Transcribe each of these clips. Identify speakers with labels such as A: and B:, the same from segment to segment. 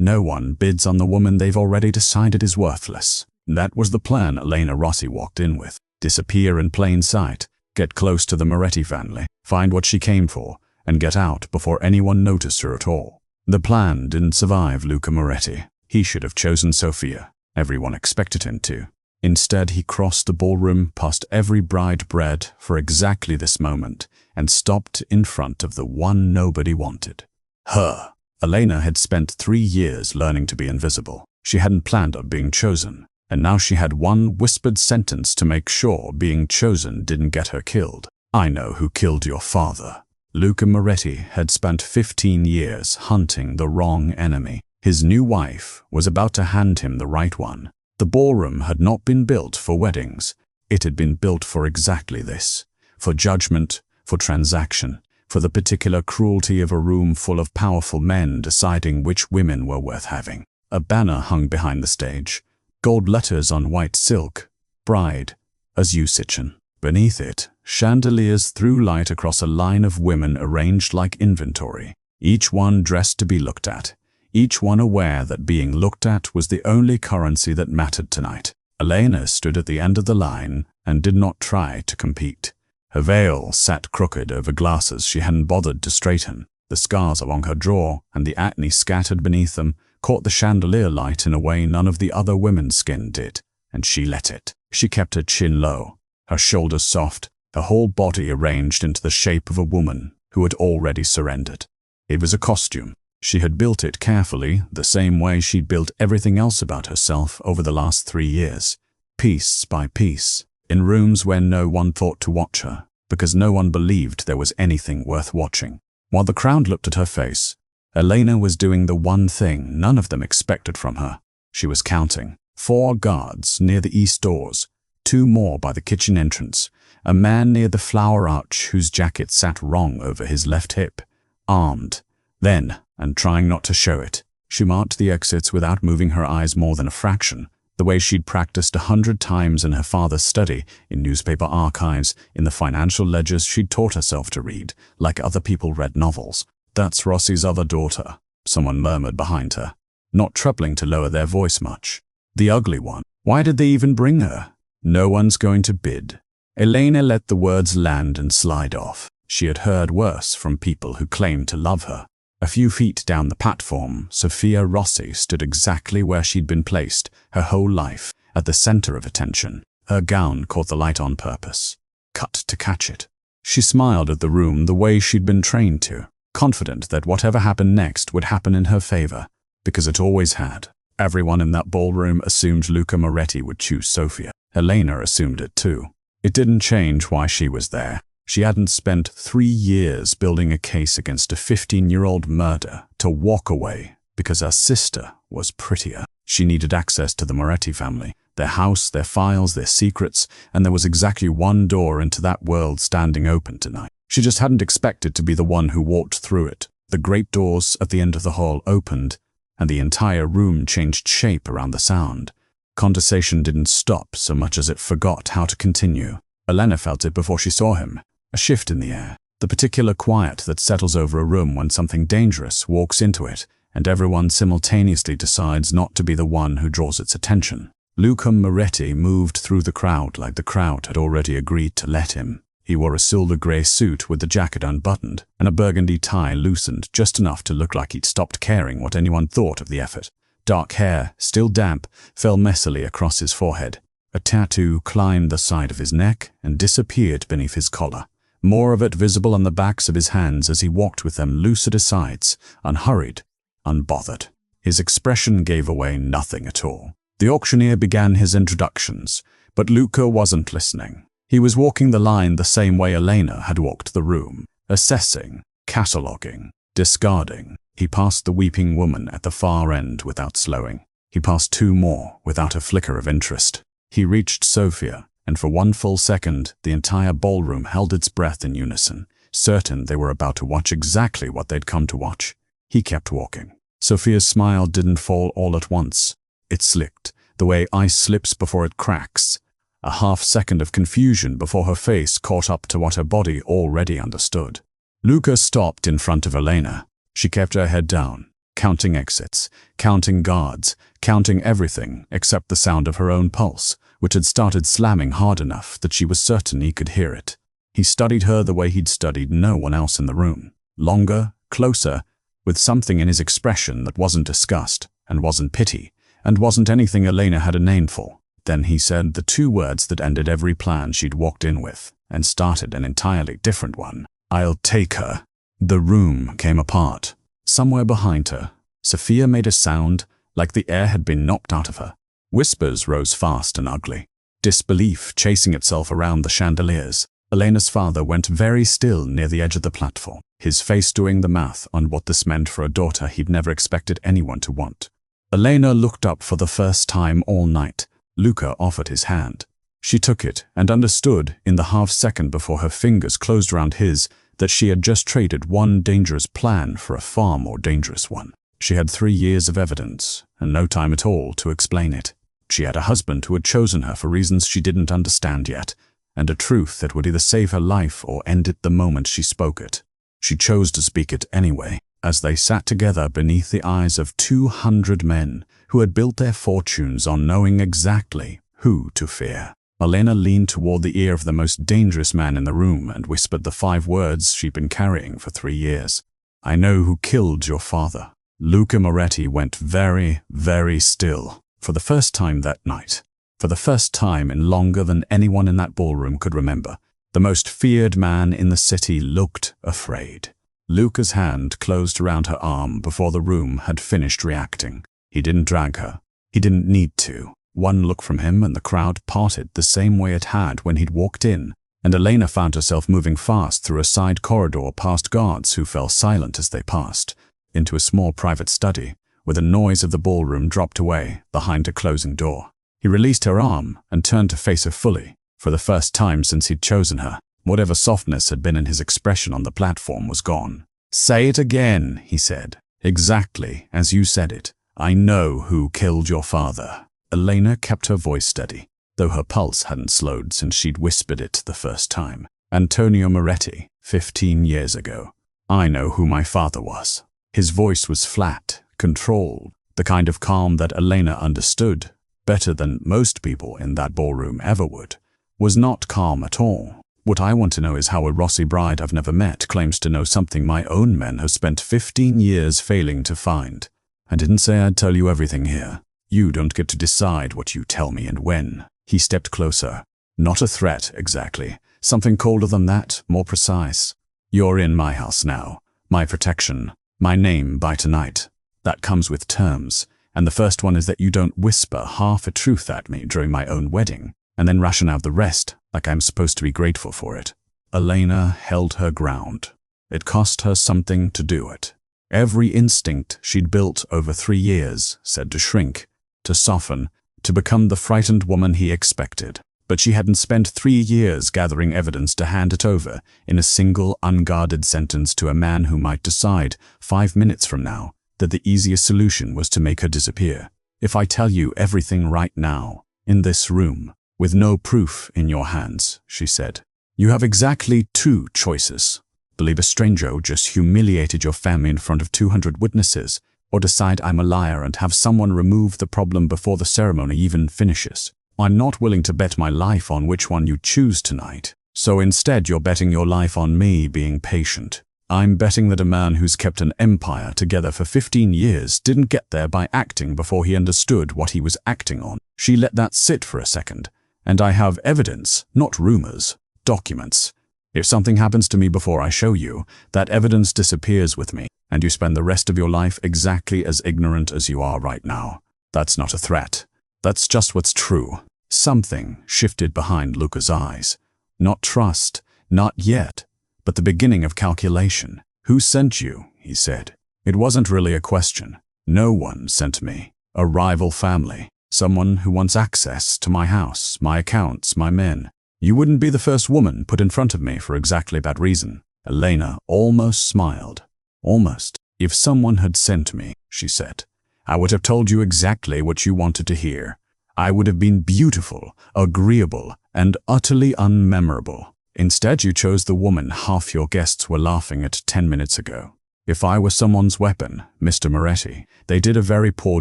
A: No one bids on the woman they've already decided is worthless. That was the plan Elena Rossi walked in with. Disappear in plain sight, get close to the Moretti family, find what she came for, and get out before anyone noticed her at all. The plan didn't survive Luca Moretti. He should have chosen Sofia. Everyone expected him to. Instead, he crossed the ballroom past every bride bred for exactly this moment and stopped in front of the one nobody wanted. Her. Elena had spent 3 years learning to be invisible. She hadn't planned on being chosen, and now she had one whispered sentence to make sure being chosen didn't get her killed. I know who killed your father. Luca Moretti had spent 15 years hunting the wrong enemy. His new wife was about to hand him the right one. The ballroom had not been built for weddings. It had been built for exactly this. For judgment, for transaction, for the particular cruelty of a room full of powerful men deciding which women were worth having. A banner hung behind the stage. Gold letters on white silk. Bride, as Usichin. Beneath it, chandeliers threw light across a line of women arranged like inventory. Each one dressed to be looked at. Each one aware that being looked at was the only currency that mattered tonight. Elena stood at the end of the line and did not try to compete. Her veil sat crooked over glasses she hadn't bothered to straighten. The scars along her jaw and the acne scattered beneath them caught the chandelier light in a way none of the other women's skin did, and she let it. She kept her chin low, her shoulders soft, her whole body arranged into the shape of a woman who had already surrendered. It was a costume. She had built it carefully, the same way she'd built everything else about herself over the last 3 years, piece by piece, in rooms where no one thought to watch her, because no one believed there was anything worth watching. While the crowd looked at her face, Elena was doing the one thing none of them expected from her. She was counting. 4 guards near the east doors, 2 more by the kitchen entrance, a man near the flower arch whose jacket sat wrong over his left hip, armed. Then, and trying not to show it, she marked the exits without moving her eyes more than a fraction, the way she'd practiced 100 times in her father's study, in newspaper archives, in the financial ledgers she'd taught herself to read, like other people read novels. That's Rossi's other daughter, someone murmured behind her, not troubling to lower their voice much. The ugly one. Why did they even bring her? No one's going to bid. Elena let the words land and slide off. She had heard worse from people who claimed to love her. A few feet down the platform, Sofia Rossi stood exactly where she'd been placed her whole life, at the center of attention. Her gown caught the light on purpose, cut to catch it. She smiled at the room the way she'd been trained to, confident that whatever happened next would happen in her favor, because it always had. Everyone in that ballroom assumed Luca Moretti would choose Sofia. Elena assumed it too. It didn't change why she was there. She hadn't spent 3 years building a case against a 15-year-old murder to walk away because her sister was prettier. She needed access to the Moretti family, their house, their files, their secrets, and there was exactly one door into that world standing open tonight. She just hadn't expected to be the one who walked through it. The great doors at the end of the hall opened, and the entire room changed shape around the sound. Conversation didn't stop so much as it forgot how to continue. Elena felt it before she saw him. A shift in the air, the particular quiet that settles over a room when something dangerous walks into it and everyone simultaneously decides not to be the one who draws its attention. Luca Moretti moved through the crowd like the crowd had already agreed to let him. He wore a silver grey suit with the jacket unbuttoned and a burgundy tie loosened just enough to look like he'd stopped caring what anyone thought of the effort. Dark hair, still damp, fell messily across his forehead. A tattoo climbed the side of his neck and disappeared beneath his collar. More of it visible on the backs of his hands as he walked with them loose at his sides, unhurried, unbothered. His expression gave away nothing at all. The auctioneer began his introductions, but Luca wasn't listening. He was walking the line the same way Elena had walked the room, assessing, cataloguing, discarding. He passed the weeping woman at the far end without slowing. He passed 2 more without a flicker of interest. He reached Sofia, and for 1 full second, the entire ballroom held its breath in unison, certain they were about to watch exactly what they'd come to watch. He kept walking. Sofia's smile didn't fall all at once. It slipped, the way ice slips before it cracks. A half-second of confusion before her face caught up to what her body already understood. Luca stopped in front of Elena. She kept her head down, counting exits, counting guards, counting everything except the sound of her own pulse, which had started slamming hard enough that she was certain he could hear it. He studied her the way he'd studied no one else in the room. Longer, closer, with something in his expression that wasn't disgust, and wasn't pity, and wasn't anything Elena had a name for. Then he said the two words that ended every plan she'd walked in with, and started an entirely different one. "I'll take her." The room came apart. Somewhere behind her, Sophia made a sound like the air had been knocked out of her. Whispers rose fast and ugly, disbelief chasing itself around the chandeliers. Elena's father went very still near the edge of the platform, his face doing the math on what this meant for a daughter he'd never expected anyone to want. Elena looked up for the first time all night. Luca offered his hand. She took it and understood in the half-second before her fingers closed around his that she had just traded one dangerous plan for a far more dangerous one. She had 3 years of evidence and no time at all to explain it. She had a husband who had chosen her for reasons she didn't understand yet, and a truth that would either save her life or end it the moment she spoke it. She chose to speak it anyway, as they sat together beneath the eyes of 200 men who had built their fortunes on knowing exactly who to fear. Elena leaned toward the ear of the most dangerous man in the room and whispered the 5 words she'd been carrying for 3 years. "I know who killed your father." Luca Moretti went very, very still for the first time that night. For the first time in longer than anyone in that ballroom could remember, the most feared man in the city looked afraid. Luca's hand closed around her arm before the room had finished reacting. He didn't drag her. He didn't need to. One look from him and the crowd parted the same way it had when he'd walked in, and Elena found herself moving fast through a side corridor past guards who fell silent as they passed, into a small private study, where the noise of the ballroom dropped away behind a closing door. He released her arm and turned to face her fully. For the first time since he'd chosen her, whatever softness had been in his expression on the platform was gone. "Say it again," he said. "Exactly as you said it. I know who killed your father." Elena kept her voice steady, though her pulse hadn't slowed since she'd whispered it the first time. "Antonio Moretti, 15 years ago. I know who my father was." His voice was flat, controlled, the kind of calm that Elena understood better than most people in that ballroom ever would. Was not calm at all. "What I want to know is how a Rossi bride I've never met claims to know something my own men have spent 15 years failing to find. I didn't say I'd tell you everything here. You don't get to decide what you tell me and when." He stepped closer. "Not a threat, exactly. Something colder than that, more precise. You're in my house now. My protection. My name by tonight. That comes with terms. And the first one is that you don't whisper half a truth at me during my own wedding, and then ration out the rest like I'm supposed to be grateful for it." Elena held her ground. It cost her something to do it. Every instinct she'd built over 3 years said to shrink, to soften, to become the frightened woman he expected. But she hadn't spent 3 years gathering evidence to hand it over in a single unguarded sentence to a man who might decide 5 minutes from now that the easiest solution was to make her disappear. "If I tell you everything right now, in this room, with no proof in your hands," she said, "you have exactly 2 choices. Believe a stranger who just humiliated your family in front of 200 witnesses, or decide I'm a liar and have someone remove the problem before the ceremony even finishes. I'm not willing to bet my life on which one you choose tonight. So instead you're betting your life on me being patient. I'm betting that a man who's kept an empire together for 15 years didn't get there by acting before he understood what he was acting on." She let that sit for a second. "And I have evidence, not rumors, documents. If something happens to me before I show you, that evidence disappears with me, and you spend the rest of your life exactly as ignorant as you are right now. That's not a threat. That's just what's true." Something shifted behind Luca's eyes. Not trust, not yet, but the beginning of calculation. "Who sent you?" he said. "It wasn't really a question. No one sent me. A rival family. Someone who wants access to my house, my accounts, my men. You wouldn't be the first woman put in front of me for exactly that reason." Elena almost smiled. "Almost. If someone had sent me," she said, "I would have told you exactly what you wanted to hear. I would have been beautiful, agreeable, and utterly unmemorable. Instead, you chose the woman half your guests were laughing at 10 minutes ago. If I were someone's weapon, Mr. Moretti, they did a very poor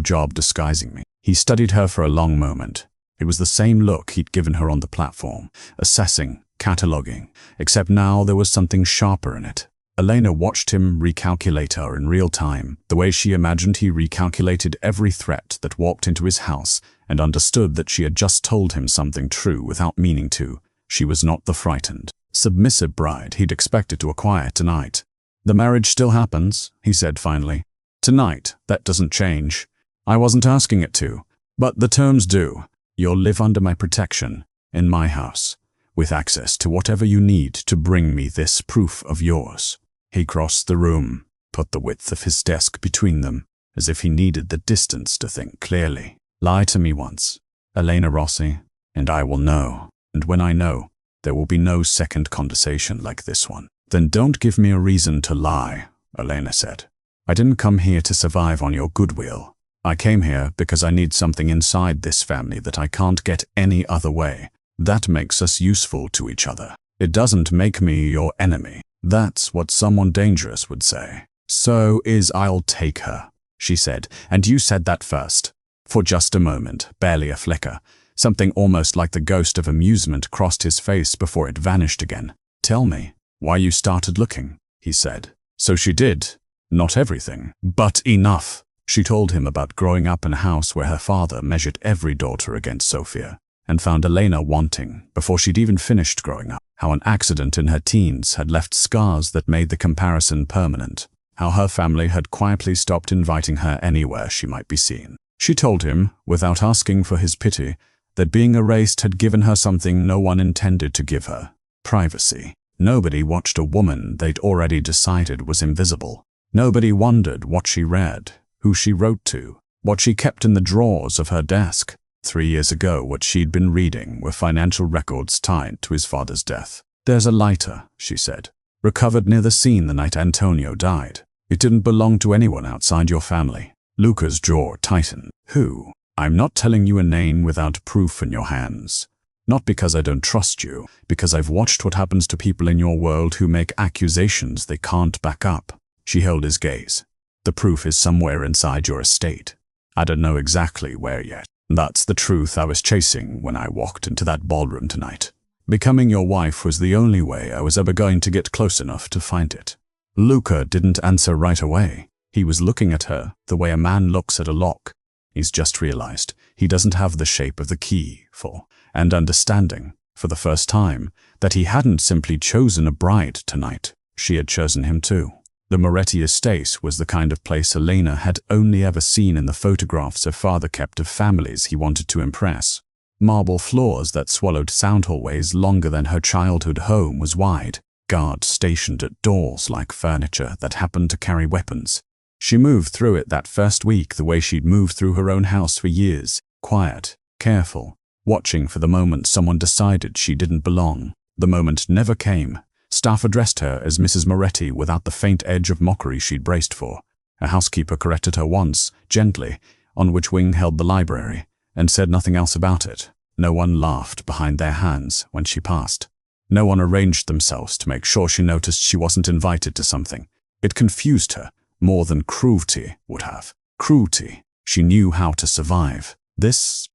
A: job disguising me. He studied her for a long moment. It was the same look he'd given her on the platform, assessing, cataloguing, except now there was something sharper in it. Elena watched him recalculate her in real time, the way she imagined he recalculated every threat that walked into his house, and understood that she had just told him something true without meaning to. She was not the frightened, submissive bride he'd expected to acquire tonight. "The marriage still happens," he said finally. "Tonight, that doesn't change. I wasn't asking it to, but the terms do. You'll live under my protection, in my house, with access to whatever you need to bring me this proof of yours." He crossed the room, put the width of his desk between them, as if he needed the distance to think clearly. "Lie to me once, Elena Rossi, and I will know. And when I know, there will be no second conversation like this one." "Then don't give me a reason to lie," Elena said. "I didn't come here to survive on your goodwill. I came here because I need something inside this family that I can't get any other way. That makes us useful to each other. It doesn't make me your enemy. That's what someone dangerous would say." "So is I'll take her," she said, "and you said that first." For just a moment, barely a flicker, something almost like the ghost of amusement crossed his face before it vanished again. "Tell me why you started looking," he said. So she did. Not everything, but enough. She told him about growing up in a house where her father measured every daughter against Sophia, and found Elena wanting before she'd even finished growing up. How an accident in her teens had left scars that made the comparison permanent. How her family had quietly stopped inviting her anywhere she might be seen. She told him, without asking for his pity, that being erased had given her something no one intended to give her: privacy. Nobody watched a woman they'd already decided was invisible. Nobody wondered what she read, who she wrote to, what she kept in the drawers of her desk. 3 years ago, what she'd been reading were financial records tied to his father's death. "There's a lighter," she said, "recovered near the scene the night Antonio died. It didn't belong to anyone outside your family." Luca's jaw tightened. "Who?" "I'm not telling you a name without proof in your hands. Not because I don't trust you, because I've watched what happens to people in your world who make accusations they can't back up." She held his gaze. "The proof is somewhere inside your estate. I don't know exactly where yet. That's the truth I was chasing when I walked into that ballroom tonight. Becoming your wife was the only way I was ever going to get close enough to find it." Luca didn't answer right away. He was looking at her the way a man looks at a lock. He's just realized he doesn't have the shape of the key for, and understanding, for the first time, that he hadn't simply chosen a bride tonight. She had chosen him too. The Moretti estate was the kind of place Elena had only ever seen in the photographs her father kept of families he wanted to impress. Marble floors that swallowed sound hallways longer than her childhood home was wide. Guards stationed at doors like furniture that happened to carry weapons. She moved through it that first week the way she'd moved through her own house for years, quiet, careful, watching for the moment someone decided she didn't belong. The moment never came. Staff addressed her as Mrs. Moretti without the faint edge of mockery she'd braced for. A housekeeper corrected her once, gently, on which wing held the library, and said nothing else about it. No one laughed behind their hands when she passed. No one arranged themselves to make sure she noticed she wasn't invited to something. It confused her more than cruelty would have. Cruelty. She knew how to survive. This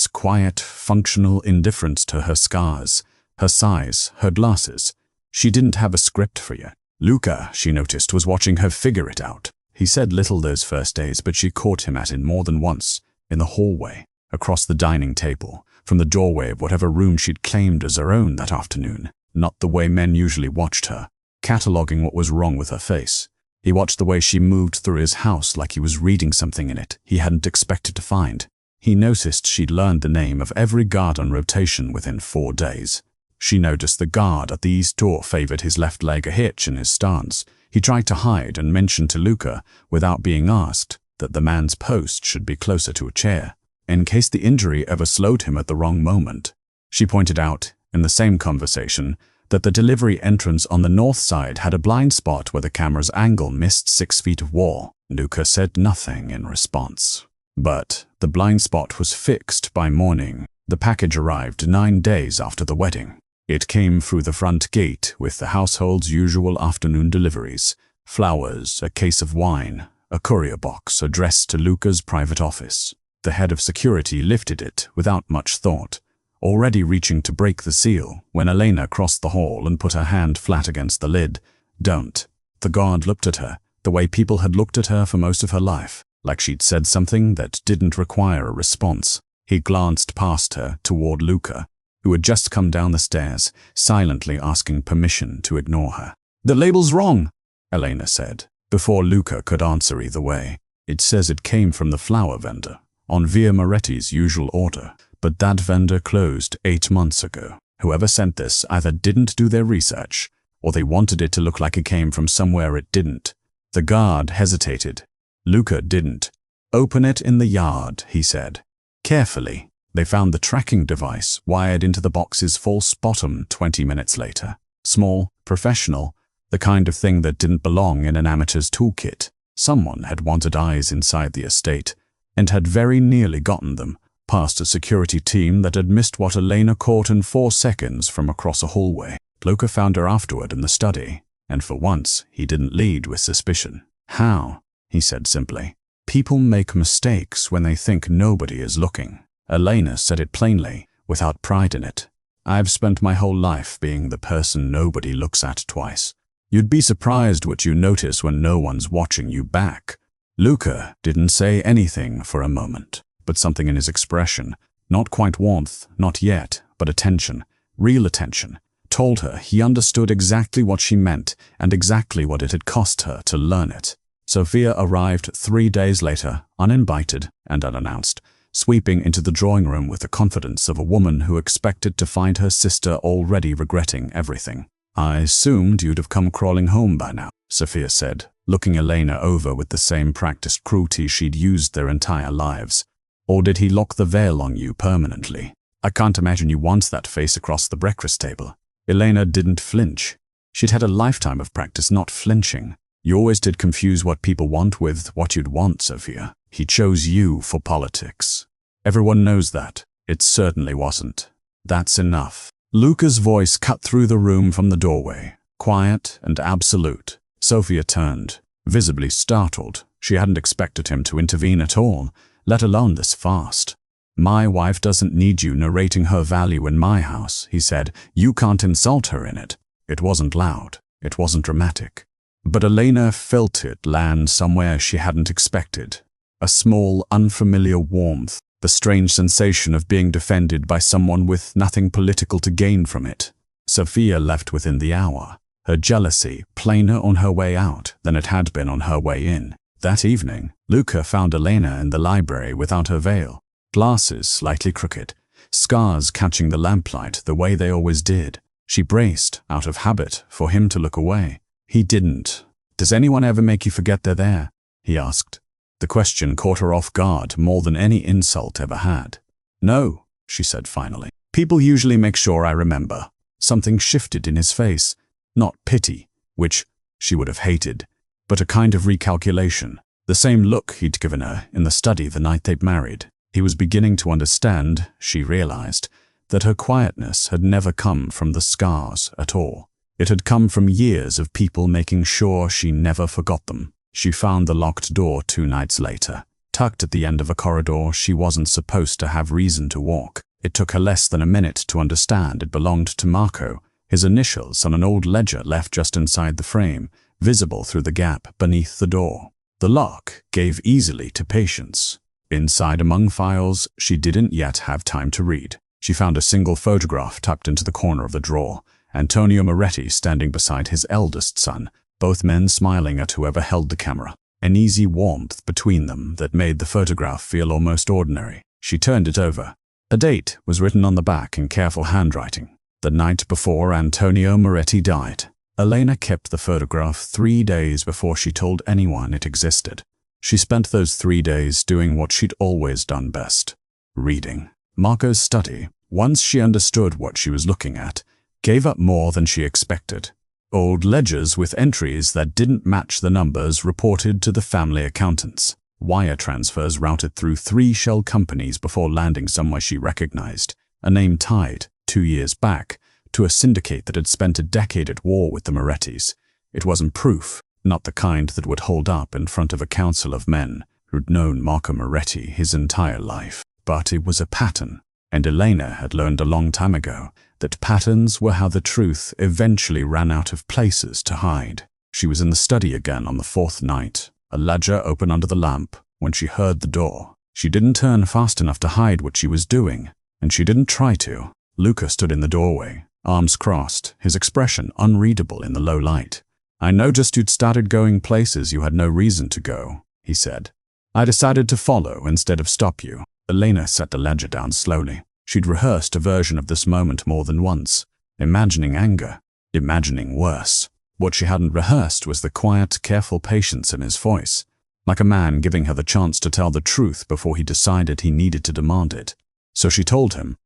A: quiet, functional indifference to her scars, her size, her glasses. She didn't have a script for you. Luca, she noticed, was watching her figure it out. He said little those first days, but she caught him at it more than once, in the hallway, across the dining table, from the doorway of whatever room she'd claimed as her own that afternoon. Not the way men usually watched her, cataloging what was wrong with her face. He watched the way she moved through his house like he was reading something in it he hadn't expected to find. He noticed she'd learned the name of every guard on rotation within 4 days. She noticed the guard at the east door favored his left leg a hitch in his stance. He tried to hide and mentioned to Luca, without being asked, that the man's post should be closer to a chair, in case the injury ever slowed him at the wrong moment. She pointed out, in the same conversation, that the delivery entrance on the north side had a blind spot where the camera's angle missed 6 feet of wall. Luca said nothing in response. But the blind spot was fixed by morning. The package arrived 9 days after the wedding. It came through the front gate with the household's usual afternoon deliveries, Flowers, a case of wine, a courier box addressed to Luca's private office. The head of security lifted it without much thought, already reaching to break the seal when Elena crossed the hall and put her hand flat against the lid. "Don't." The guard looked at her, the way people had looked at her for most of her life, like she'd said something that didn't require a response. He glanced past her toward Luca, who had just come down the stairs, silently asking permission to ignore her. "The label's wrong," Elena said, before Luca could answer either way. "It says it came from the flower vendor, on Via Moretti's usual order, but that vendor closed 8 months ago. Whoever sent this either didn't do their research, or they wanted it to look like it came from somewhere it didn't." The guard hesitated. Luca didn't. "Open it in the yard," he said. Carefully, they found the tracking device wired into the box's false bottom 20 minutes later. Small, professional, the kind of thing that didn't belong in an amateur's toolkit. Someone had wanted eyes inside the estate, and had very nearly gotten them, past a security team that had missed what Elena caught in 4 seconds from across a hallway. Luca found her afterward in the study, and for once he didn't lead with suspicion. "How?" he said simply. "People make mistakes when they think nobody is looking." Elena said it plainly, without pride in it. "I've spent my whole life being the person nobody looks at twice. You'd be surprised what you notice when no one's watching you back." Luca didn't say anything for a moment, but something in his expression, not quite warmth, not yet, but attention, real attention, told her he understood exactly what she meant and exactly what it had cost her to learn it. Sophia arrived 3 days later, uninvited and unannounced, sweeping into the drawing room with the confidence of a woman who expected to find her sister already regretting everything. "I assumed you'd have come crawling home by now," Sophia said, looking Elena over with the same practiced cruelty she'd used their entire lives. "Or did he lock the veil on you permanently? I can't imagine you once that face across the breakfast table." Elena didn't flinch. She'd had a lifetime of practice not flinching. "You always did confuse what people want with what you'd want, Sophia. He chose you for politics. Everyone knows that. It certainly wasn't. That's enough." Luca's voice cut through the room from the doorway, quiet and absolute. Sophia turned, visibly startled. She hadn't expected him to intervene at all, let alone this fast. "My wife doesn't need you narrating her value in my house," he said. "You can't insult her in it." It wasn't loud. It wasn't dramatic. But Elena felt it land somewhere she hadn't expected. A small, unfamiliar warmth, the strange sensation of being defended by someone with nothing political to gain from it. Sophia left within the hour, her jealousy plainer on her way out than it had been on her way in. That evening, Luca found Elena in the library without her veil, glasses slightly crooked, scars catching the lamplight the way they always did. She braced, out of habit, for him to look away. He didn't. "Does anyone ever make you forget they're there?" he asked. The question caught her off guard more than any insult ever had. "No," she said finally. "People usually make sure I remember." Something shifted in his face. Not pity, which she would have hated, but a kind of recalculation. The same look he'd given her in the study the night they'd married. He was beginning to understand, she realized, that her quietness had never come from the scars at all. It had come from years of people making sure she never forgot them. She found the locked door 2 nights later, tucked at the end of a corridor she wasn't supposed to have reason to walk. It took her less than a minute to understand it belonged to Marco, his initials on an old ledger left just inside the frame, visible through the gap beneath the door. The lock gave easily to Patience. Inside among files she didn't yet have time to read. She found a single photograph tucked into the corner of the drawer, Antonio Moretti standing beside his eldest son, both men smiling at whoever held the camera. An easy warmth between them that made the photograph feel almost ordinary. She turned it over. A date was written on the back in careful handwriting. The night before Antonio Moretti died. Elena kept the photograph 3 days before she told anyone it existed. She spent those 3 days doing what she'd always done best, reading. Marco's study, once she understood what she was looking at, gave up more than she expected. Old ledgers with entries that didn't match the numbers reported to the family accountants. Wire transfers routed through 3 shell companies before landing somewhere she recognized, a name tied, 2 years back, to a syndicate that had spent a decade at war with the Morettis. It wasn't proof, Not the kind that would hold up in front of a council of men who'd known Marco Moretti his entire life. But it was a pattern, and Elena had learned a long time ago that patterns were how the truth eventually ran out of places to hide. She was in the study again on the fourth night, a ledger open under the lamp, when she heard the door. She didn't turn fast enough to hide what she was doing, and she didn't try to. Luca stood in the doorway, arms crossed, his expression unreadable in the low light. "I noticed you'd started going places you had no reason to go," he said. "I decided to follow instead of stop you." Elena set the ledger down slowly. She'd rehearsed a version of this moment more than once, imagining anger, imagining worse. What she hadn't rehearsed was the quiet, careful patience in his voice, like a man giving her the chance to tell the truth before he decided he needed to demand it. So she told him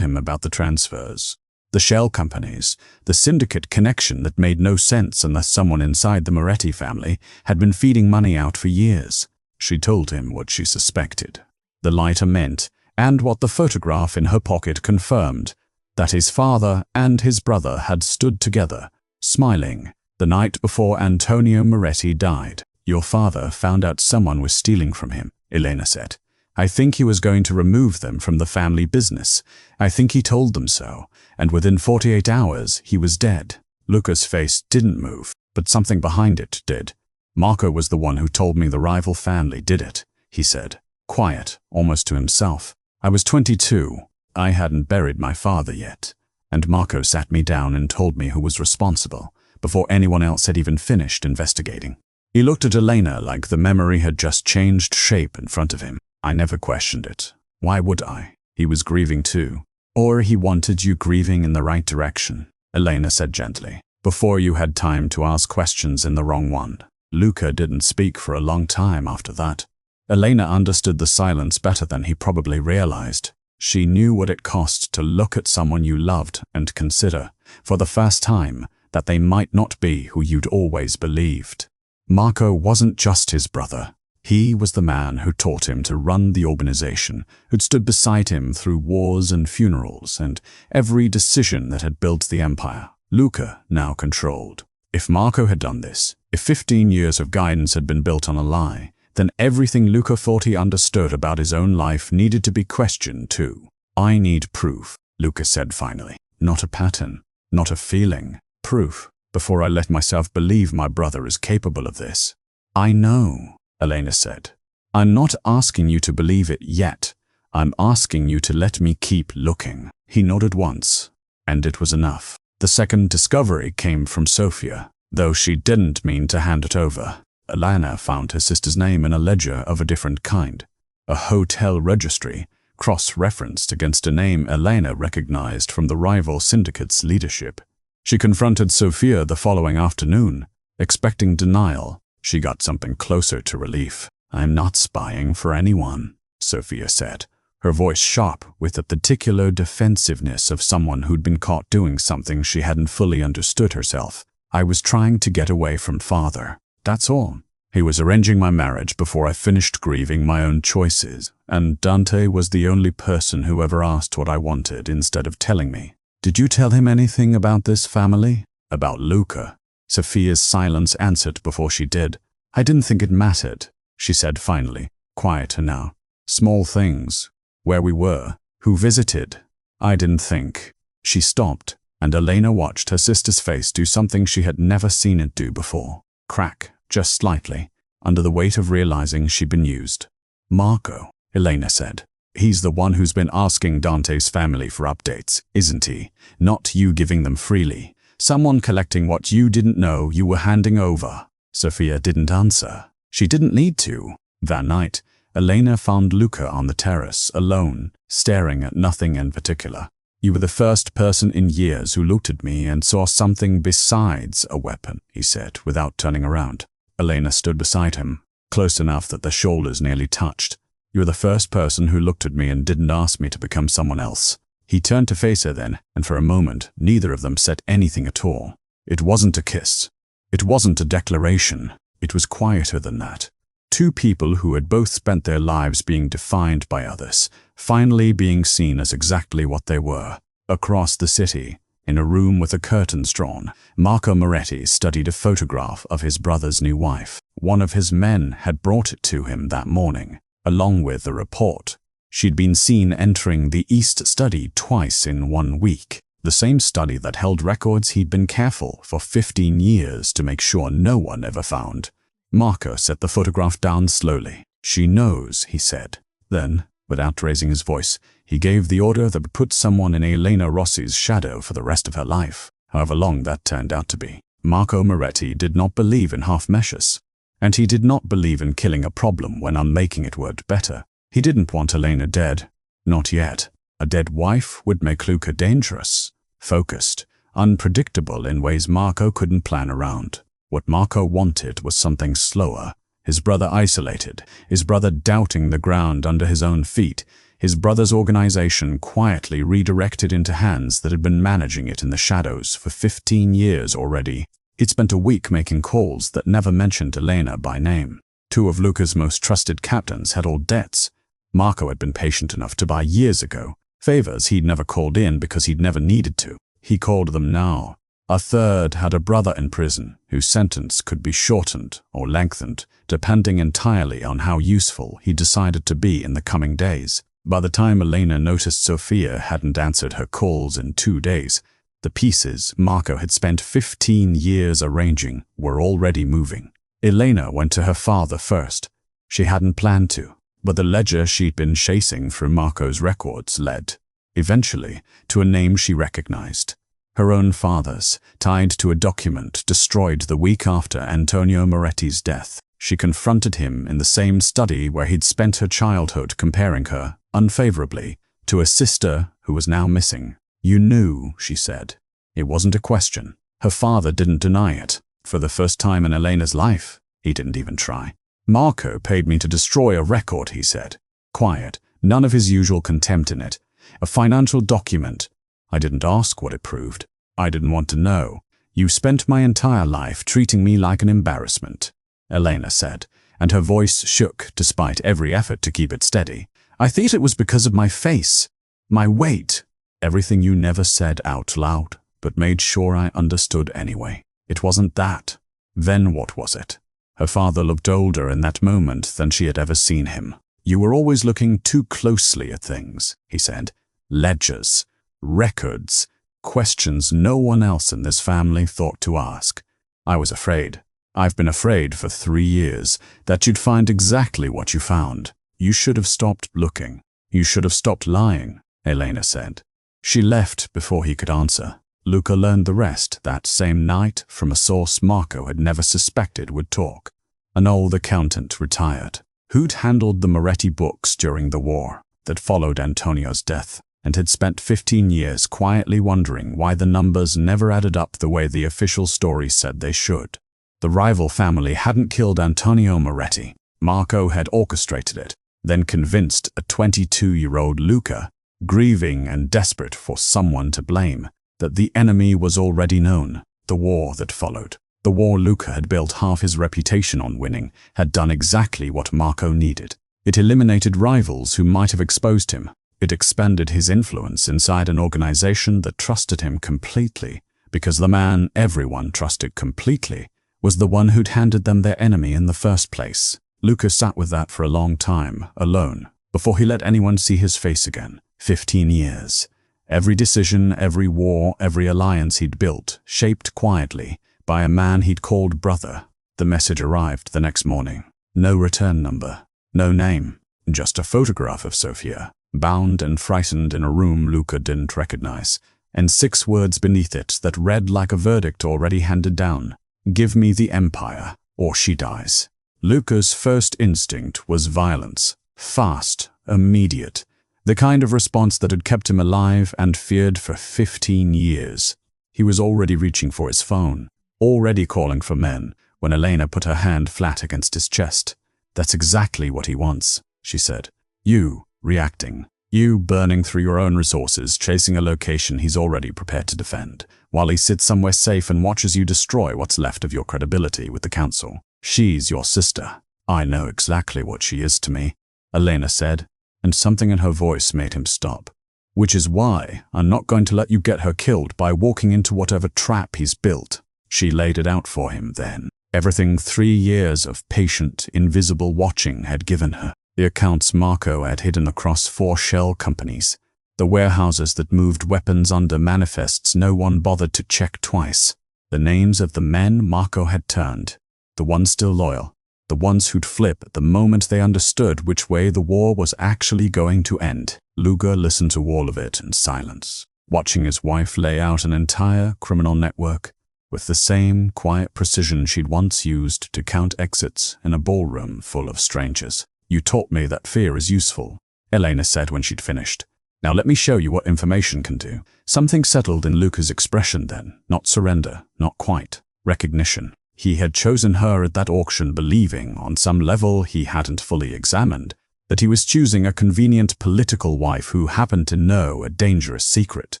A: about the transfers, the shell companies, the syndicate connection that made no sense unless someone inside the Moretti family had been feeding money out for years. She told him what she suspected. The lighter meant, and what the photograph in her pocket confirmed, that his father and his brother had stood together, smiling, the night before Antonio Moretti died. "Your father found out someone was stealing from him," Elena said. "I think he was going to remove them from the family business. I think he told them so, and within 48 hours he was dead." Luca's face didn't move, but something behind it did. "Marco was the one who told me the rival family did it," he said, quiet, almost to himself. "I was 22. I hadn't buried my father yet, and Marco sat me down and told me who was responsible, before anyone else had even finished investigating." He looked at Elena like the memory had just changed shape in front of him. "I never questioned it. Why would I? He was grieving too. Or he wanted you grieving in the right direction," Elena said gently, "before you had time to ask questions in the wrong one." Luca didn't speak for a long time after that. Elena understood the silence better than he probably realized. She knew what it cost to look at someone you loved and consider, for the first time, that they might not be who you'd always believed. Marco wasn't just his brother. He was the man who taught him to run the organization, who'd stood beside him through wars and funerals and every decision that had built the empire. Luca now controlled. If Marco had done this, if 15 years of guidance had been built on a lie, then everything Luca thought he understood about his own life needed to be questioned too. "I need proof," Luca said finally. "Not a pattern, not a feeling. Proof, before I let myself believe my brother is capable of this." "I know," Elena said. "I'm not asking you to believe it yet. I'm asking you to let me keep looking." He nodded once, and it was enough. The second discovery came from Sofia, though she didn't mean to hand it over. Elena found her sister's name in a ledger of a different kind, a hotel registry, cross-referenced against a name Elena recognized from the rival syndicate's leadership. She confronted Sofia the following afternoon, expecting denial. She got something closer to relief. "I'm not spying for anyone," Sofia said, her voice sharp with the particular defensiveness of someone who'd been caught doing something she hadn't fully understood herself. "I was trying to get away from father. That's all. He was arranging my marriage before I finished grieving my own choices, and Dante was the only person who ever asked what I wanted instead of telling me." "Did you tell him anything about this family?" "About Luca?" Sofia's silence answered before she did. "I didn't think it mattered," she said finally, quieter now. "Small things. Where we were. Who visited. I didn't think." She stopped, and Elena watched her sister's face do something she had never seen it do before. Crack, just slightly, under the weight of realizing she'd been used. "Marco," Elena said. "He's the one who's been asking Dante's family for updates, isn't he? Not you giving them freely. Someone collecting what you didn't know you were handing over." Sofia didn't answer. She didn't need to. That night, Elena found Luca on the terrace, alone, staring at nothing in particular. "You were the first person in years who looked at me and saw something besides a weapon," he said, without turning around. Elena stood beside him, close enough that their shoulders nearly touched. "You were the first person who looked at me and didn't ask me to become someone else." He turned to face her then, and for a moment, neither of them said anything at all. It wasn't a kiss. It wasn't a declaration. It was quieter than that. Two people who had both spent their lives being defined by others, finally being seen as exactly what they were. Across the city, In a room with the curtains drawn, Marco Moretti studied a photograph of his brother's new wife. One of his men had brought it to him that morning, along with a report. She'd been seen entering the East study twice in 1 week, the same study that held records he'd been careful for 15 years to make sure no one ever found. Marco set the photograph down slowly. "She knows," he said. Then, without raising his voice, he gave the order that would put someone in Elena Rossi's shadow for the rest of her life, however long that turned out to be. Marco Moretti did not believe in half measures, and he did not believe in killing a problem when making it work better. He didn't want Elena dead. Not yet. A dead wife would make Luca dangerous, focused, unpredictable in ways Marco couldn't plan around. What Marco wanted was something slower. His brother isolated, his brother doubting the ground under his own feet, his brother's organization quietly redirected into hands that had been managing it in the shadows for 15 years already. He'd spent a week making calls that never mentioned Elena by name. 2 of Luca's most trusted captains had all debts. Marco had been patient enough to buy years ago, favors he'd never called in because he'd never needed to. He called them now. A third had a brother in prison whose sentence could be shortened or lengthened, depending entirely on how useful he decided to be in the coming days. By the time Elena noticed Sophia hadn't answered her calls in 2 days, the pieces Marco had spent 15 years arranging were already moving. Elena went to her father first. She hadn't planned to, but the ledger she'd been chasing through Marco's records led, eventually, to a name she recognized. Her own father's, tied to a document destroyed the week after Antonio Moretti's death. She confronted him in the same study where he'd spent her childhood, comparing her, unfavorably, to a sister who was now missing. "You knew," she said. It wasn't a question. Her father didn't deny it. For the first time in Elena's life, he didn't even try. "Marco paid me to destroy a record," he said. Quiet, none of his usual contempt in it. "A financial document. I didn't ask what it proved. I didn't want to know. You spent my entire life treating me like an embarrassment," Elena said, and her voice shook despite every effort to keep it steady. "I thought it was because of my face, my weight, everything you never said out loud, but made sure I understood anyway. It wasn't that." Then what was it? Her father looked older in that moment than she had ever seen him. "You were always looking too closely at things," he said. "Ledgers, records, questions no one else in this family thought to ask. I was afraid. I've been afraid for 3 years that you'd find exactly what you found. You should have stopped looking. You should have stopped lying," Elena said. She left before he could answer. Luca learned the rest that same night from a source Marco had never suspected would talk. An old accountant retired, who'd handled the Moretti books during the war that followed Antonio's death, and had spent 15 years quietly wondering why the numbers never added up the way the official story said they should. The rival family hadn't killed Antonio Moretti. Marco had orchestrated it, then convinced a 22-year-old Luca, grieving and desperate for someone to blame, that the enemy was already known. The war that followed, the war Luca had built half his reputation on winning, had done exactly what Marco needed. It eliminated rivals who might have exposed him. It expanded his influence inside an organization that trusted him completely, because the man everyone trusted completely was the one who'd handed them their enemy in the first place. Luca sat with that for a long time, alone, before he let anyone see his face again. 15 years. Every decision, every war, every alliance he'd built, shaped quietly by a man he'd called brother. The message arrived the next morning. No return number, no name, just a photograph of Sophia, bound and frightened in a room Luca didn't recognize, and 6 words beneath it that read like a verdict already handed down. "Give me the Empire, or she dies." Luca's first instinct was violence, fast, immediate, the kind of response that had kept him alive and feared for 15 years. He was already reaching for his phone, already calling for men, when Elena put her hand flat against his chest. "That's exactly what he wants," she said. "You, reacting. You burning through your own resources, chasing a location he's already prepared to defend, while he sits somewhere safe and watches you destroy what's left of your credibility with the council. She's your sister. I know exactly what she is to me," Elena said, and something in her voice made him stop. Which is why I'm not going to let you get her killed by walking into whatever trap he's built. She laid it out for him then. Everything 3 years of patient, invisible watching had given her. The accounts Marco had hidden across 4 shell companies. The warehouses that moved weapons under manifests no one bothered to check twice. The names of the men Marco had turned. The ones still loyal. The ones who'd flip at the moment they understood which way the war was actually going to end. Luger listened to all of it in silence, watching his wife lay out an entire criminal network with the same quiet precision she'd once used to count exits in a ballroom full of strangers. "You taught me that fear is useful," Elena said when she'd finished. "Now let me show you what information can do." Something settled in Luca's expression then. Not surrender, not quite. Recognition. He had chosen her at that auction believing, on some level he hadn't fully examined, that he was choosing a convenient political wife who happened to know a dangerous secret.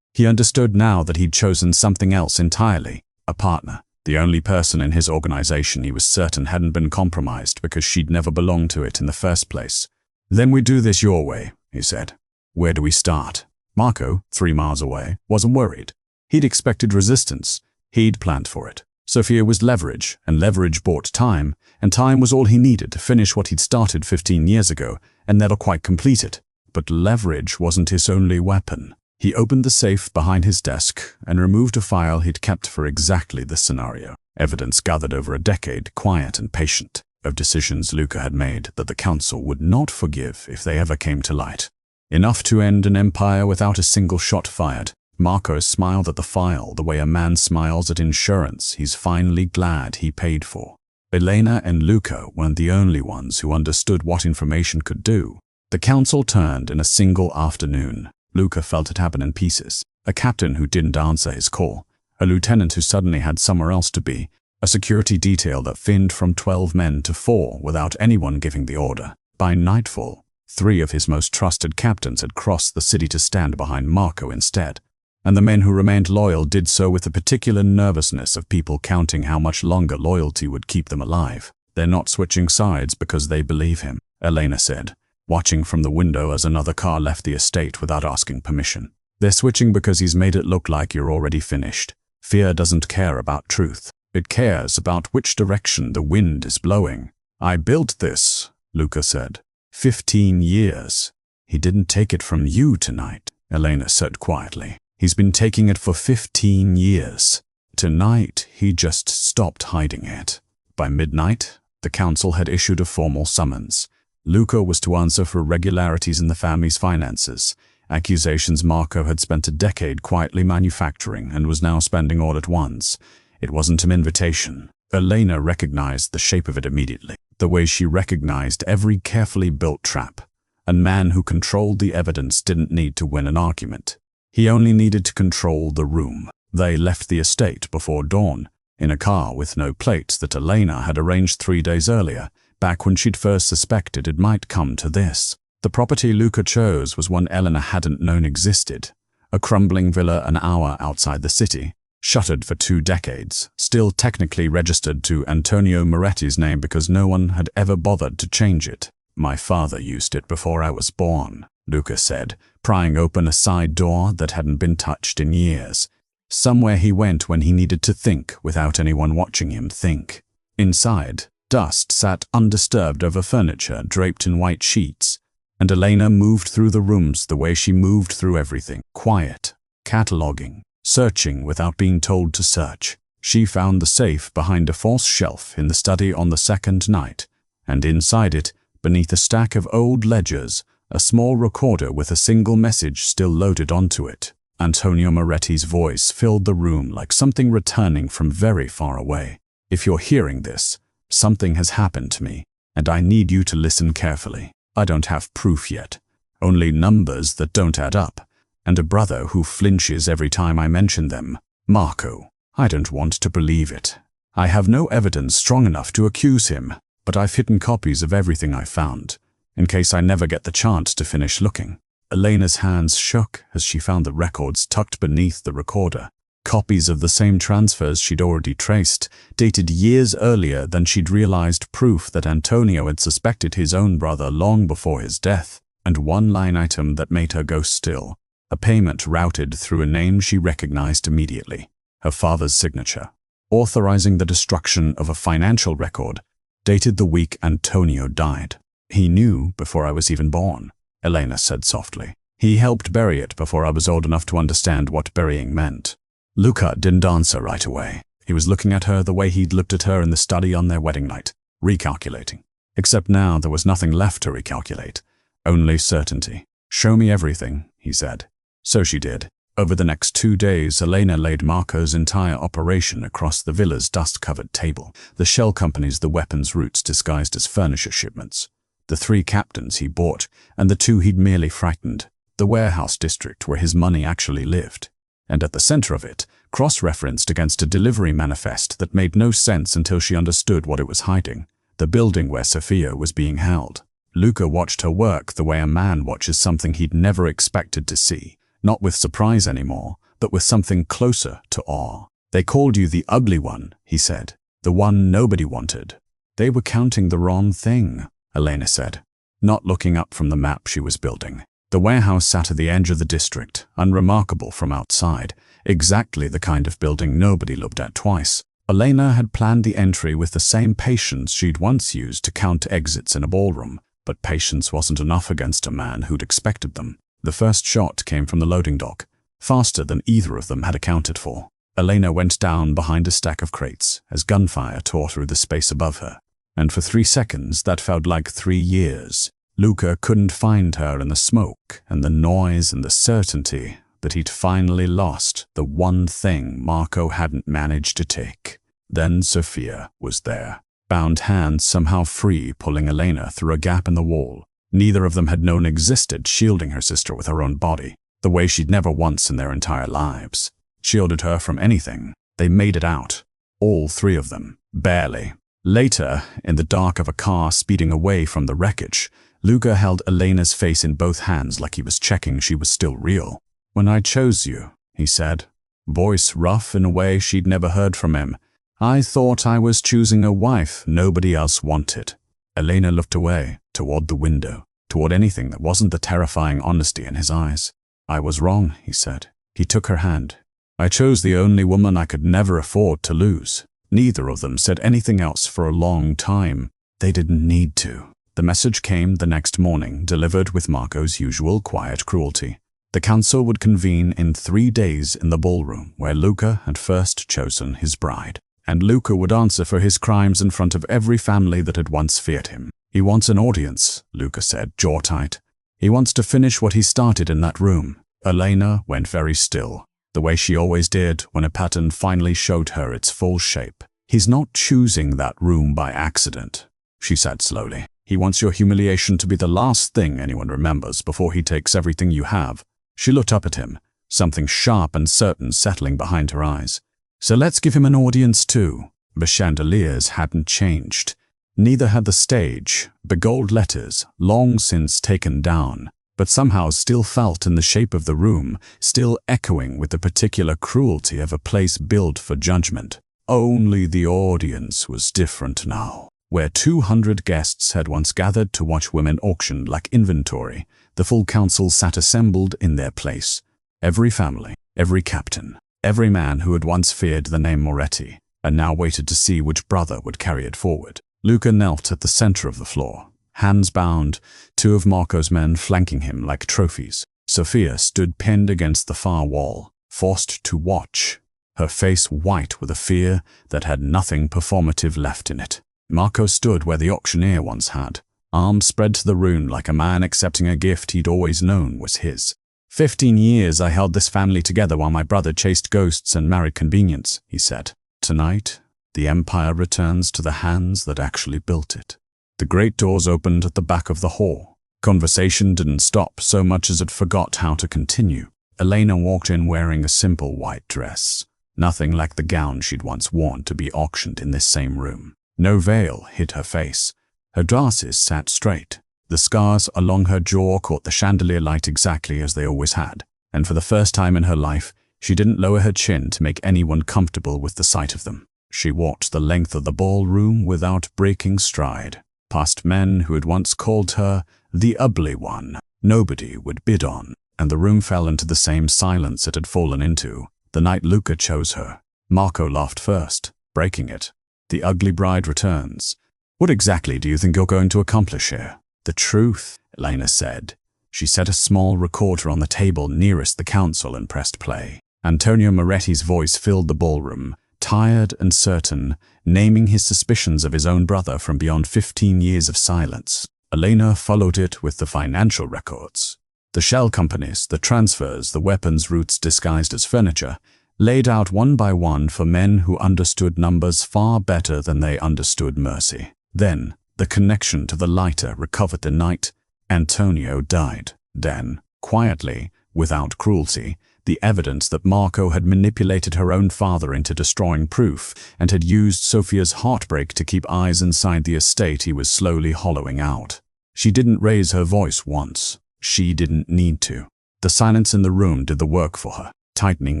A: He understood now that he'd chosen something else entirely, a partner, the only person in his organization he was certain hadn't been compromised because she'd never belonged to it in the first place. "Then we do this your way," he said. "Where do we start?" Marco, 3 miles away, wasn't worried. He'd expected resistance. He'd planned for it. Sophia was leverage, and leverage bought time, and time was all he needed to finish what he'd started 15 years ago and never quite complete it. But leverage wasn't his only weapon. He opened the safe behind his desk and removed a file he'd kept for exactly this scenario. Evidence gathered over a decade, quiet and patient, of decisions Luca had made that the council would not forgive if they ever came to light. Enough to end an empire without a single shot fired. Marco smiled at the file the way a man smiles at insurance he's finally glad he paid for. Elena and Luca weren't the only ones who understood what information could do. The council turned in a single afternoon. Luca felt it happen in pieces. A captain who didn't answer his call. A lieutenant who suddenly had somewhere else to be. A security detail that thinned from 12 men to 4 without anyone giving the order. By nightfall, 3 of his most trusted captains had crossed the city to stand behind Marco instead. And the men who remained loyal did so with the particular nervousness of people counting how much longer loyalty would keep them alive. "They're not switching sides because they believe him," Elena said, watching from the window as another car left the estate without asking permission. "They're switching because he's made it look like you're already finished. Fear doesn't care about truth. It cares about which direction the wind is blowing." "I built this," Luca said. 15 years. "He didn't take it from you tonight," Elena said quietly. "He's been taking it for 15 years. Tonight, he just stopped hiding it." By midnight, the council had issued a formal summons. Luca was to answer for irregularities in the family's finances, accusations Marco had spent a decade quietly manufacturing and was now spending all at once. It wasn't an invitation. Elena recognized the shape of it immediately, the way she recognized every carefully built trap. A man who controlled the evidence didn't need to win an argument. He only needed to control the room. They left the estate before dawn, in a car with no plates that Elena had arranged 3 days earlier, back when she'd first suspected it might come to this. The property Luca chose was one Elena hadn't known existed. A crumbling villa an hour outside the city, shuttered for 2 decades, still technically registered to Antonio Moretti's name because no one had ever bothered to change it. "My father used it before I was born," Luca said, prying open a side door that hadn't been touched in years. Somewhere he went when he needed to think without anyone watching him think. Inside, dust sat undisturbed over furniture draped in white sheets, and Elena moved through the rooms the way she moved through everything. Quiet, cataloging, searching without being told to search. She found the safe behind a false shelf in the study on the second night, and inside it, beneath a stack of old ledgers, a small recorder with a single message still loaded onto it. Antonio Moretti's voice filled the room like something returning from very far away. "If you're hearing this, something has happened to me, and I need you to listen carefully. I don't have proof yet, only numbers that don't add up, and a brother who flinches every time I mention them. Marco, I don't want to believe it. I have no evidence strong enough to accuse him, but I've hidden copies of everything I found, in case I never get the chance to finish looking." Elena's hands shook as she found the records tucked beneath the recorder. Copies of the same transfers she'd already traced, dated years earlier than she'd realized, proof that Antonio had suspected his own brother long before his death. And one line item that made her go still. A payment routed through a name she recognized immediately, her father's signature, authorizing the destruction of a financial record dated the week Antonio died. "He knew before I was even born," Elena said softly. "He helped bury it before I was old enough to understand what burying meant." Luca didn't answer right away. He was looking at her the way he'd looked at her in the study on their wedding night, recalculating. Except now there was nothing left to recalculate, only certainty. "Show me everything," he said. So she did. Over the next 2 days, Elena laid Marco's entire operation across the villa's dust-covered table. The shell companies, the weapons routes disguised as furniture shipments, the 3 captains he bought, and the 2 he'd merely frightened, the warehouse district where his money actually lived. And at the center of it, cross-referenced against a delivery manifest that made no sense until she understood what it was hiding, the building where Sofia was being held. Luca watched her work the way a man watches something he'd never expected to see, not with surprise anymore, but with something closer to awe. "They called you the ugly one," he said, "the one nobody wanted." "They were counting the wrong thing," Elena said, not looking up from the map she was building. The warehouse sat at the edge of the district, unremarkable from outside, exactly the kind of building nobody looked at twice. Elena had planned the entry with the same patience she'd once used to count exits in a ballroom, but patience wasn't enough against a man who'd expected them. The first shot came from the loading dock, faster than either of them had accounted for. Elena went down behind a stack of crates as gunfire tore through the space above her, and for 3 seconds that felt like 3 years. Luca couldn't find her in the smoke and the noise and the certainty that he'd finally lost the one thing Marco hadn't managed to take. Then Sofia was there, bound hands somehow free, pulling Elena through a gap in the wall. Neither of them had known existed, shielding her sister with her own body, the way she'd never once in their entire lives shielded her from anything. They made it out, all 3 of them, barely. Later, in the dark of a car speeding away from the wreckage, Luca held Elena's face in both hands like he was checking she was still real. "When I chose you," he said, voice rough in a way she'd never heard from him, "I thought I was choosing a wife nobody else wanted." Elena looked away, toward the window, toward anything that wasn't the terrifying honesty in his eyes. "I was wrong," he said. He took her hand. "I chose the only woman I could never afford to lose." Neither of them said anything else for a long time. They didn't need to. The message came the next morning, delivered with Marco's usual quiet cruelty. The council would convene in 3 days in the ballroom where Luca had first chosen his bride. And Luca would answer for his crimes in front of every family that had once feared him. "He wants an audience," Luca said, jaw tight. "He wants to finish what he started in that room." Elena went very still, the way she always did when a pattern finally showed her its full shape. "He's not choosing that room by accident," she said slowly. "He wants your humiliation to be the last thing anyone remembers before he takes everything you have." She looked up at him, something sharp and certain settling behind her eyes. "So let's give him an audience too." The chandeliers hadn't changed. Neither had the stage, the gold letters, long since taken down, but somehow still felt in the shape of the room, still echoing with the particular cruelty of a place built for judgment. Only the audience was different now. Where 200 guests had once gathered to watch women auctioned like inventory, the full council sat assembled in their place. Every family, every captain, every man who had once feared the name Moretti, and now waited to see which brother would carry it forward. Luca knelt at the center of the floor, hands bound, 2 of Marco's men flanking him like trophies. Sofia stood pinned against the far wall, forced to watch, her face white with a fear that had nothing performative left in it. Marco stood where the auctioneer once had, arms spread to the rune like a man accepting a gift he'd always known was his. 15 years I held this family together while my brother chased ghosts and married convenience, he said. Tonight, the empire returns to the hands that actually built it. The great doors opened at the back of the hall. Conversation didn't stop so much as it forgot how to continue. Elena walked in wearing a simple white dress, nothing like the gown she'd once worn to be auctioned in this same room. No veil hid her face. Her glasses sat straight. The scars along her jaw caught the chandelier light exactly as they always had, and for the first time in her life, she didn't lower her chin to make anyone comfortable with the sight of them. She walked the length of the ballroom without breaking stride, past men who had once called her the ugly one nobody would bid on. and the room fell into the same silence it had fallen into the night Luca chose her. Marco laughed first, breaking it. The ugly bride returns. What exactly do you think you're going to accomplish here? The truth, Elena said. She set a small recorder on the table nearest the council and pressed play. Antonio Moretti's voice filled the ballroom, tired and certain, naming his suspicions of his own brother from beyond 15 years of silence. Elena followed it with the financial records. The shell companies, the transfers, the weapons routes disguised as furniture, laid out one by one for men who understood numbers far better than they understood mercy. Then, the connection to the lighter recovered the night Antonio died. Then, quietly, without cruelty, the evidence that Marco had manipulated her own father into destroying proof and had used Sophia's heartbreak to keep eyes inside the estate he was slowly hollowing out. She didn't raise her voice once. She didn't need to. The silence in the room did the work for her, tightening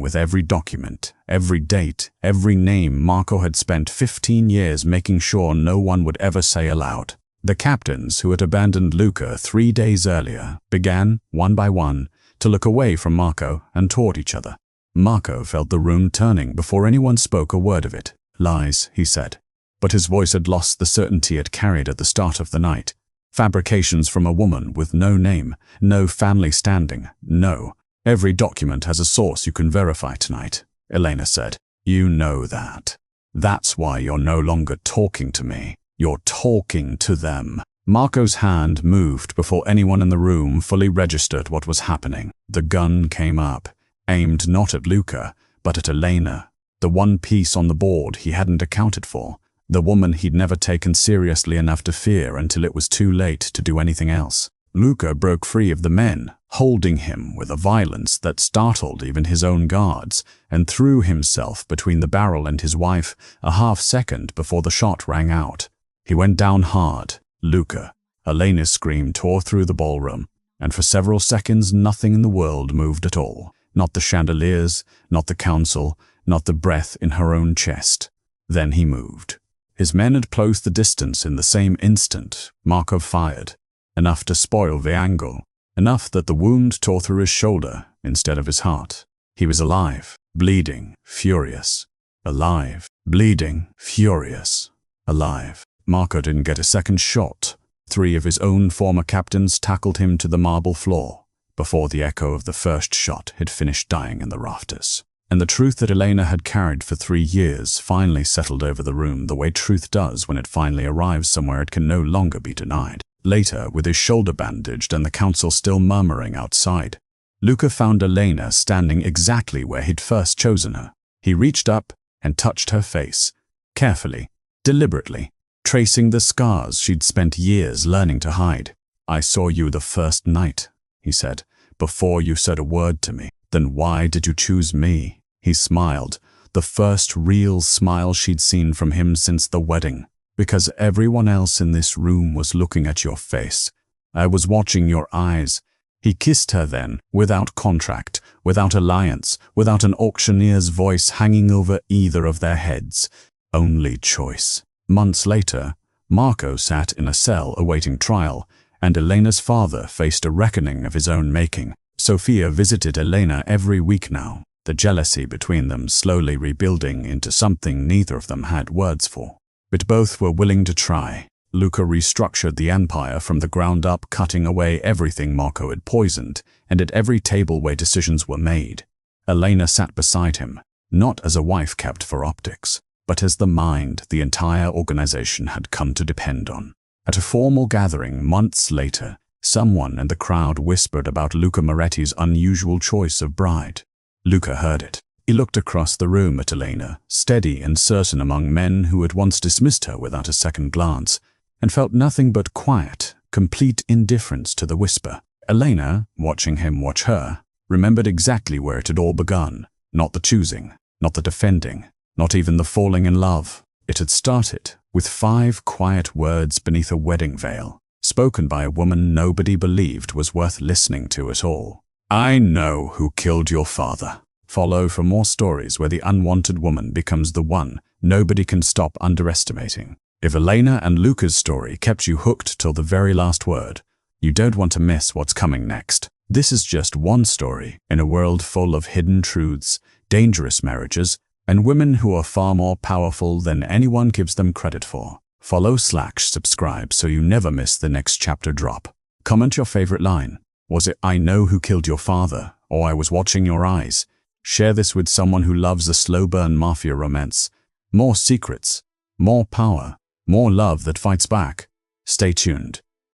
A: with every document, every date, every name Marco had spent 15 years making sure no one would ever say aloud. The captains who had abandoned Luca 3 days earlier began, one by one, to look away from Marco and toward each other. Marco felt the room turning before anyone spoke a word of it. Lies, he said. But his voice had lost the certainty it carried at the start of the night. Fabrications from a woman with no name, no family standing, no. Every document has a source you can verify tonight, Elena said. You know that. That's why you're no longer talking to me. You're talking to them. Marco's hand moved before anyone in the room fully registered what was happening. The gun came up, aimed not at Luca, but at Elena, the one piece on the board he hadn't accounted for, the woman he'd never taken seriously enough to fear until it was too late to do anything else. Luca broke free of the men, holding him with a violence that startled even his own guards, and threw himself between the barrel and his wife a half-second before the shot rang out. He went down hard. Luca. Elena's scream tore through the ballroom, and for several seconds nothing in the world moved at all. Not the chandeliers, not the council, not the breath in her own chest. Then he moved. His men had closed the distance in the same instant. Marco fired. Enough to spoil the angle. Enough that the wound tore through his shoulder instead of his heart. He was alive, bleeding, furious. Alive, bleeding, furious. Alive. Marco didn't get a second shot. 3 of his own former captains tackled him to the marble floor before the echo of the first shot had finished dying in the rafters. And the truth that Elena had carried for 3 years finally settled over the room the way truth does when it finally arrives somewhere it can no longer be denied. Later, with his shoulder bandaged and the council still murmuring outside, Luca found Elena standing exactly where he'd first chosen her. He reached up and touched her face, carefully, deliberately, tracing the scars she'd spent years learning to hide. I saw you the first night, he said, before you said a word to me. Then why did you choose me? He smiled, the first real smile she'd seen from him since the wedding. Because everyone else in this room was looking at your face. I was watching your eyes. He kissed her then, without contract, without alliance, without an auctioneer's voice hanging over either of their heads. Only choice. Months later, Marco sat in a cell awaiting trial, and Elena's father faced a reckoning of his own making. Sophia visited Elena every week now, the jealousy between them slowly rebuilding into something neither of them had words for. But both were willing to try. Luca restructured the empire from the ground up, cutting away everything Marco had poisoned, and at every table where decisions were made. Elena sat beside him, not as a wife kept for optics, but as the mind the entire organization had come to depend on. At a formal gathering months later, someone in the crowd whispered about Luca Moretti's unusual choice of bride. Luca heard it. He looked across the room at Elena, steady and certain among men who had once dismissed her without a second glance, and felt nothing but quiet, complete indifference to the whisper. Elena, watching him watch her, remembered exactly where it had all begun. Not the choosing, not the defending, not even the falling in love. It had started with 5 quiet words beneath a wedding veil, spoken by a woman nobody believed was worth listening to at all. I know who killed your father. Follow for more stories where the unwanted woman becomes the one nobody can stop underestimating. If Elena and Luca's story kept you hooked till the very last word, you don't want to miss what's coming next. This is just one story in a world full of hidden truths, dangerous marriages, and women who are far more powerful than anyone gives them credit for. Follow / subscribe so you never miss the next chapter drop. Comment your favorite line. Was it "I know who killed your father" or "I was watching your eyes"? Share this with someone who loves a slow burn mafia romance. More secrets, more power, more love that fights back. Stay tuned.